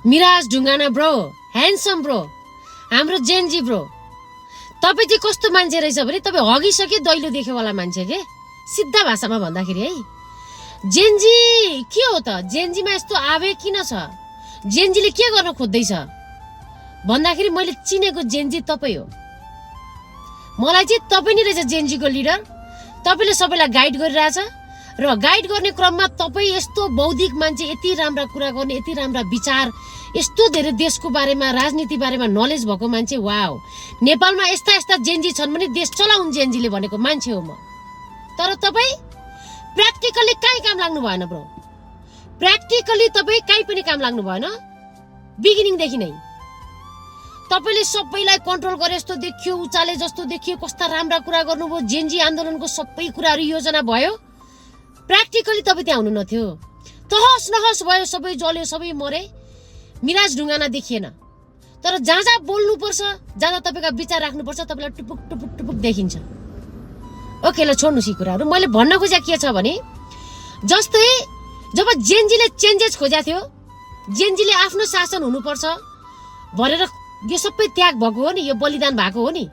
Mirage Dhungana bro, handsome bro, हाम्रो Gen Z bro, तपाईँ चाहिँ कस्तो मान्छे रहेछ भने तपाईँ हगिसके दैलो देखेवाला मान्छे के, सिधा भाषामा भन्दाखेरि है। जेनजी के हो त? जेनजीमा यस्तो आवेग किन छ? जेनजीले के गर्न खोज्दैछ भन्दाखेरि मैले चिनेको जेनजी तपाईँ हो। मलाई चाहिँ तपाईँ नै रहेछ जेनजीको लिडर। तपाईँले सबैलाई गाइड गरिरहेछ र गाइड गर्ने क्रममा तपाईँ यस्तो बौद्धिक मान्छे, यति राम्रा कुरा गर्ने, यति राम्रा विचार, यस्तो धेरै देशको बारेमा, राजनीति बारेमा नलेज भएको मान्छे। वाउ, नेपालमा यस्ता यस्ता जेनजी छन् भने देश चलाउन् जेनजीले भनेको मान्छे हो म। तर तपाईँ प्र्याक्टिकली कहीँ काम लाग्नु भएन ब्रो। प्र्याक्टिकली तपाईँ कहीँ पनि काम लाग्नु भएन बिगिनिङदेखि नै। तपाईँले सबैलाई कन्ट्रोल गरे जस्तो देखियो, उचाले जस्तो देखियो, कस्ता राम्रा कुरा गर्नुभयो, जेनजी आन्दोलनको सबै कुराहरू योजना भयो। प्र्याक्टिकली तपाईँ त्यहाँ हुनु नथ्यो। तहस नहस भयो, सबै जल्यो, सबै मरे, मिराज ढुङ्गाना देखिएन। तर जहाँ जहाँ बोल्नुपर्छ, जहाँ तपाईँका विचार राख्नुपर्छ, तपाईँलाई टुपुक टुपुक टुपुक देखिन्छ। ओके, ल छोड्नुहोस् यी कुराहरू। मैले भन्न खोजेको के छ भने, जस्तै जब जेनजीले चेन्जेस खोजेको थियो, जेनजीले आफ्नो शासन हुनुपर्छ भनेर यो सबै त्याग भएको हो नि, यो बलिदान भएको हो नि,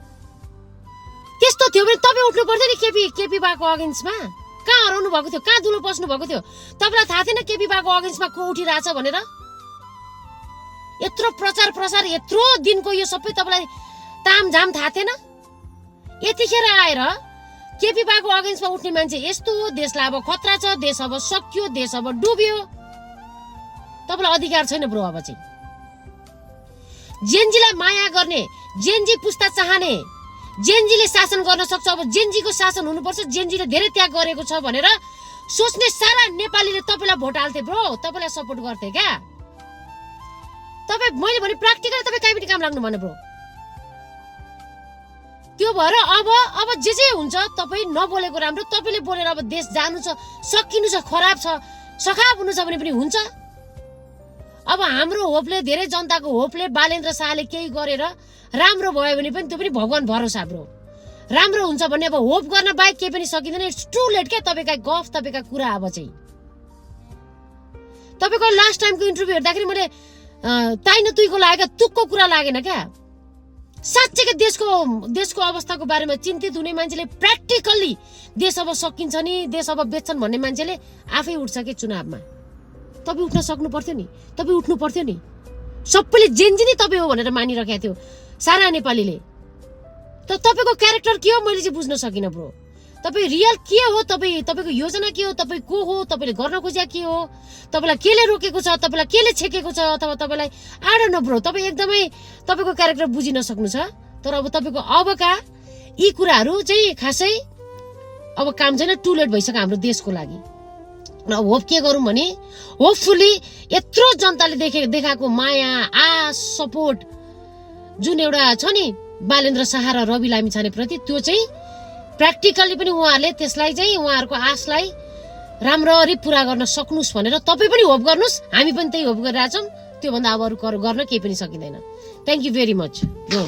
त्यस्तो थियो भने तपाईँ उठ्नु पर्थ्यो नि केपी बाको अगेन्स्टमा। कहाँ हराउनु भएको थियो? कहाँ दुलो पस्नु भएको थियो? तपाईँलाई थाहा थिएन केपी बाको अगेन्स्टमा को उठिरहेछ भनेर? यत्रो प्रचार प्रसार, यत्रो दिनको यो सबै तपाईँलाई तामझाम थाहा थिएन? यतिखेर आएर केपी बाको अगेन्स्टमा उठ्ने मान्छे यस्तो हो, देशलाई अब खतरा छ, देश अब सक्यो, देश अब डुब्यो। तपाईँलाई अधिकार छैन ब्रो। अब चाहिँ जेनजीलाई माया गर्ने, जेनजी पुस्ता चाहने, जेनजीले शासन गर्न सक्छ, अब जेनजीको शासन हुनुपर्छ, जेनजीले धेरै त्याग गरेको छ भनेर सोच्ने सारा नेपालीले तपाईँलाई भोट हाल्थे ब्रो, तपाईँलाई सपोर्ट गर्थे क्या। तपाईँ, मैले भने प्र्याक्टिकली तपाईँ कहीँ पनि काम लाग्नु भएन ब्रो। त्यो भएर अब जे हुन्छ तपाईँ नबोलेको राम्रो। तपाईँले बोलेर अब देश जानु छ, सकिनु छ, खराब छ, सखाप हुनु छ भने पनि हुन्छ। अब हाम्रो होपले, धेरै जनताको होपले, बालेन्द्र शाहले केही गरेर राम्रो भयो भने पनि त्यो पनि भगवान भरोसा ब्रो। राम्रो हुन्छ भने अब होप गर्न बाहेक केही पनि सकिँदैन। इट्स टु लेट क्या। तपाईँका गफ, तपाईँका कुरा अब चाहिँ तपाईँको लास्ट टाइमको इन्टरभ्यू हेर्दाखेरि मैले ताइनो तुइको लागेको तुकको कुरा लागेन क्या। साँच्चैकै देशको अवस्थाको बारेमा चिन्तित हुने मान्छेले प्र्याक्टिकल्ली देश अब सकिन्छ नि, देश अब बेच्छन् भन्ने मान्छेले आफै उठ्छ कि चुनावमा। तपाईँ उठ्न सक्नु पर्थ्यो नि, तपाईँ उठ्नु पर्थ्यो नि। सबैले जेनजी नै तपाईँ हो भनेर मानिराखेको थियो सारा नेपालीले। त तपाईँको क्यारेक्टर के हो मैले चाहिँ बुझ्न सकिनँ ब्रो। तपाईँ रियल के हो? तपाईँको योजना के हो? तपाईँ को हो? तपाईँले गर्न खोजेको के हो? तपाईँलाई केले रोकेको छ? तपाईँलाई केले छेकेको छ? अथवा तपाईँलाई आई डोन्ट नो ब्रो। तपाईँ एकदमै तपाईँको क्यारेक्टर बुझिन सक्नु छ। तर अब तपाईँको अबका यी कुराहरू चाहिँ खासै अब काम छैन। टु लेट भइसक्यो हाम्रो देशको लागि। होप के गरौँ भने, होपफुली यत्रो जनताले देखाएको माया, आश, सपोर्ट जुन एउटा छ नि बालेन्द्र शाह र रवि लामिछाने प्रति, त्यो चाहिँ प्र्याक्टिकली पनि उहाँहरूले त्यसलाई चाहिँ उहाँहरूको आशलाई राम्ररी पुरा गर्न सक्नुहोस् भनेर तपाईँ पनि होप गर्नुहोस्, हामी पनि त्यही होप गरिरहेछौँ। त्योभन्दा अब अरू गर्न केही पनि सकिँदैन। Thank you very much bro.